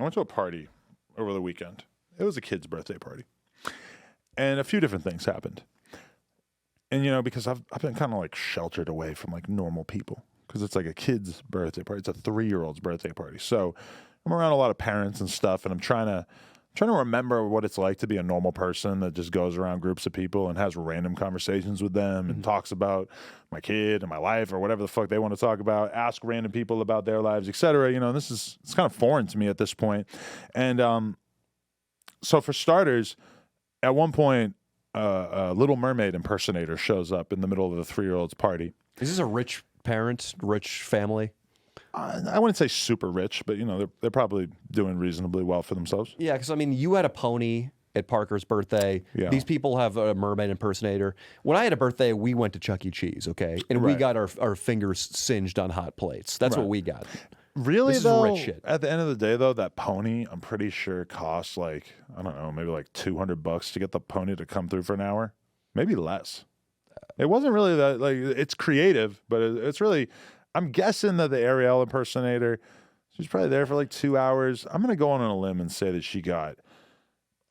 went to a party over the weekend. It was a kid's birthday party. And a few different things happened. And, you know, because I've been kind of like sheltered away from like normal people because it's like a kid's birthday party. It's a 3-year-old's birthday party. So I'm around a lot of parents and stuff, and I'm trying to remember what it's like to be a normal person that just goes around groups of people and has random conversations with them and talks about my kid and my life or whatever the fuck they want to talk about, ask random people about their lives, etc. You know, it's kind of foreign to me at this point. And so for starters, at one point, a Little Mermaid impersonator shows up in the middle of the 3-year-old's party. Is this a rich parent, rich family? I wouldn't say super rich, but, you know, they're probably doing reasonably well for themselves. Yeah, because, I mean, you had a pony at Parker's birthday. Yeah. These people have a mermaid impersonator. When I had a birthday, we went to Chuck E. Cheese, okay? And we got our fingers singed on hot plates. That's what we got. Really, this though, is rich shit. At the end of the day, though, that pony, I'm pretty sure costs like, I don't know, maybe like $200 to get the pony to come through for an hour. Maybe less. It wasn't really that, like, it's creative, but it's really, I'm guessing that the Ariel impersonator, she's probably there for like 2 hours. I'm going to go on a limb and say that she got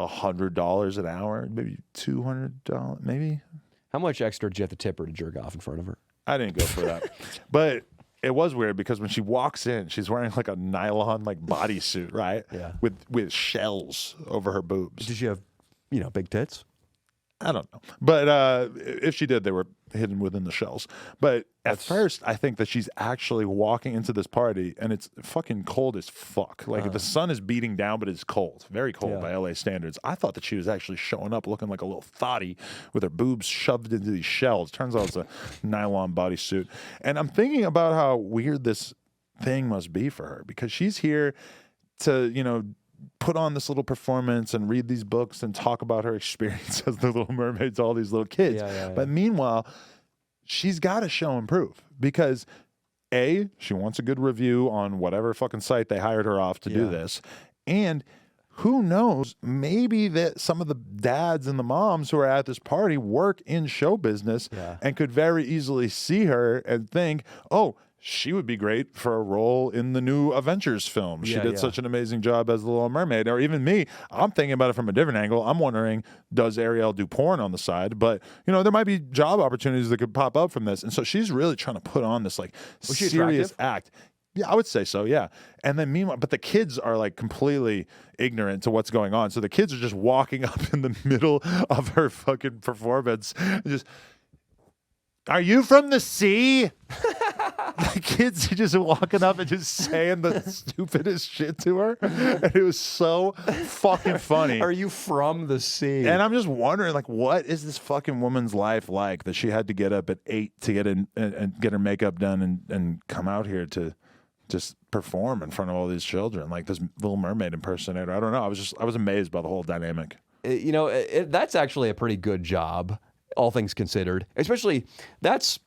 $100 an hour, maybe $200, maybe. How much extra did you have to tip her to jerk off in front of her? I didn't go for that. But it was weird because when she walks in, she's wearing like a nylon like bodysuit, right? Yeah. With shells over her boobs. Did she have, you know, big tits? I don't know. But if she did, they were hidden within the shells. But at first, I think that she's actually walking into this party, and it's fucking cold as fuck. Like, the sun is beating down, but it's cold. Very cold by LA standards. I thought that she was actually showing up looking like a little thotty with her boobs shoved into these shells. Turns out it's a nylon bodysuit. And I'm thinking about how weird this thing must be for her, because she's here to, you know, put on this little performance and read these books and talk about her experience as the Little Mermaid to all these little kids. But meanwhile, she's got to show and prove, because A, she wants a good review on whatever fucking site they hired her off to do this. And who knows, maybe that some of the dads and the moms who are at this party work in show business and could very easily see her and think, oh, she would be great for a role in the new Avengers film. She did such an amazing job as the Little Mermaid. Or even me, I'm thinking about it from a different angle. I'm wondering, does Ariel do porn on the side? But, you know, there might be job opportunities that could pop up from this. And so she's really trying to put on this, like, serious act. Yeah, I would say so, yeah. And then meanwhile, but the kids are like completely ignorant to what's going on. So the kids are just walking up in the middle of her fucking performance and just, are you from the sea? The kids are just walking up and just saying the stupidest shit to her. And it was so fucking funny. Are you from the sea? And I'm just wondering, like, what is this fucking woman's life like that she had to get up at 8 to get in and get her makeup done and come out here to just perform in front of all these children, like this Little Mermaid impersonator? I don't know. I was amazed by the whole dynamic. You know, that's actually a pretty good job, all things considered. Especially, that's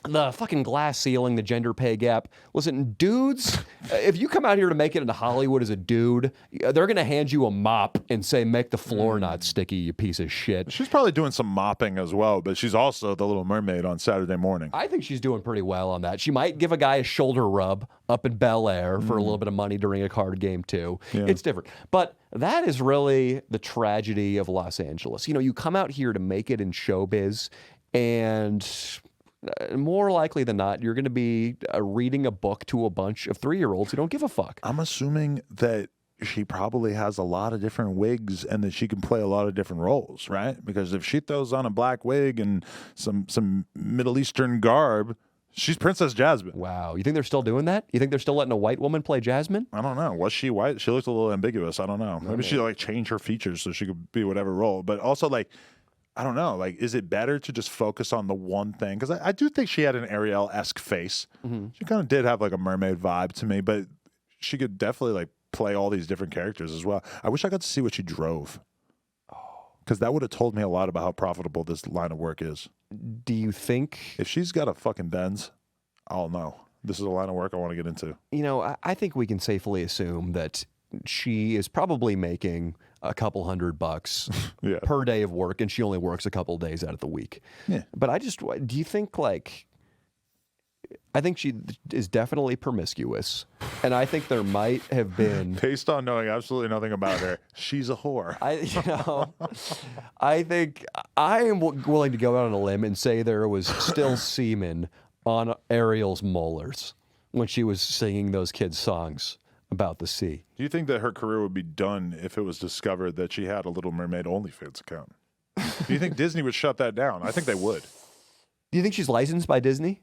the fucking glass ceiling, the gender pay gap. Listen, dudes, if you come out here to make it into Hollywood as a dude, they're going to hand you a mop and say, make the floor not sticky, you piece of shit. She's probably doing some mopping as well, but she's also the Little Mermaid on Saturday morning. I think she's doing pretty well on that. She might give a guy a shoulder rub up in Bel Air for a little bit of money during a card game, too. Yeah. It's different. But that is really the tragedy of Los Angeles. You know, you come out here to make it in showbiz, and more likely than not, you're going to be reading a book to a bunch of 3-year-olds who don't give a fuck. I'm assuming that she probably has a lot of different wigs and that she can play a lot of different roles, right? Because if she throws on a black wig and some Middle Eastern garb, she's Princess Jasmine. Wow. You think they're still doing that? You think they're still letting a white woman play Jasmine? I don't know. Was she white? She looked a little ambiguous. I don't know. Maybe she like changed her features so she could be whatever role. But also, like, I don't know. Like, is it better to just focus on the one thing? Because I do think she had an Ariel-esque face. She kind of did have like a mermaid vibe to me, but she could definitely like play all these different characters as well. I wish I got to see what she drove, because that would have told me a lot about how profitable this line of work is. Do you think if she's got a fucking Benz, I'll know this is a line of work I want to get into? You know, I think we can safely assume that she is probably making a couple $100 per day of work, and she only works a couple days out of the week. Yeah. But do you think, like, I think she is definitely promiscuous, and I think there might have been. Based on knowing absolutely nothing about her, she's a whore. I think I am willing to go out on a limb and say there was still semen on Ariel's molars when she was singing those kids' songs about the sea. Do you think that her career would be done if it was discovered that she had a Little Mermaid OnlyFans account? Do you think Disney would shut that down? I think they would. Do you think she's licensed by Disney?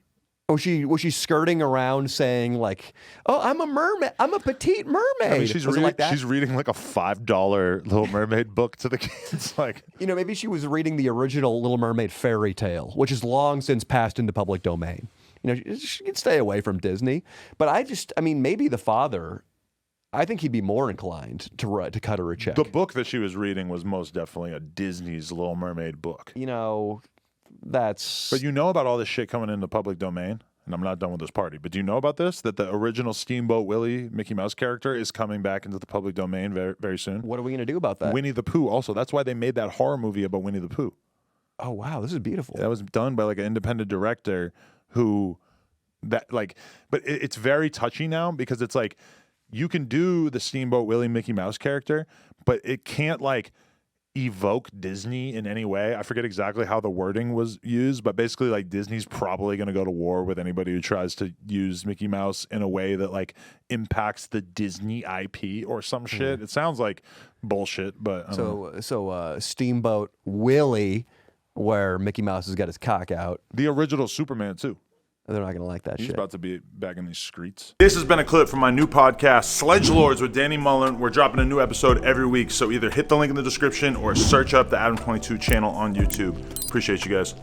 Was she skirting around saying like, "Oh, I'm a mermaid. I'm a petite mermaid"? I mean, she's reading like a $5 Little Mermaid book to the kids. Like, maybe she was reading the original Little Mermaid fairy tale, which has long since passed into public domain. She can stay away from Disney. But maybe the father. I think he'd be more inclined to cut her a check. The book that she was reading was most definitely a Disney's Little Mermaid book. That's... But you know about all this shit coming into public domain? And I'm not done with this party. But do you know about this? That the original Steamboat Willie Mickey Mouse character is coming back into the public domain very, very soon? What are we going to do about that? Winnie the Pooh also. That's why they made that horror movie about Winnie the Pooh. Oh, wow. This is beautiful. That was done by like an independent director who... But it's very touchy now because it's like... You can do the Steamboat Willie Mickey Mouse character, but it can't like evoke Disney in any way. I forget exactly how the wording was used, but basically like Disney's probably going to go to war with anybody who tries to use Mickey Mouse in a way that like impacts the Disney IP or some shit. It sounds like bullshit, but so Steamboat Willie, where Mickey Mouse has got his cock out. The original Superman too. They're not going to like that shit. He's about to be back in these streets. This has been a clip from my new podcast, Sledge Lords with Danny Mullen. We're dropping a new episode every week, so either hit the link in the description or search up the Adam 22 channel on YouTube. Appreciate you guys.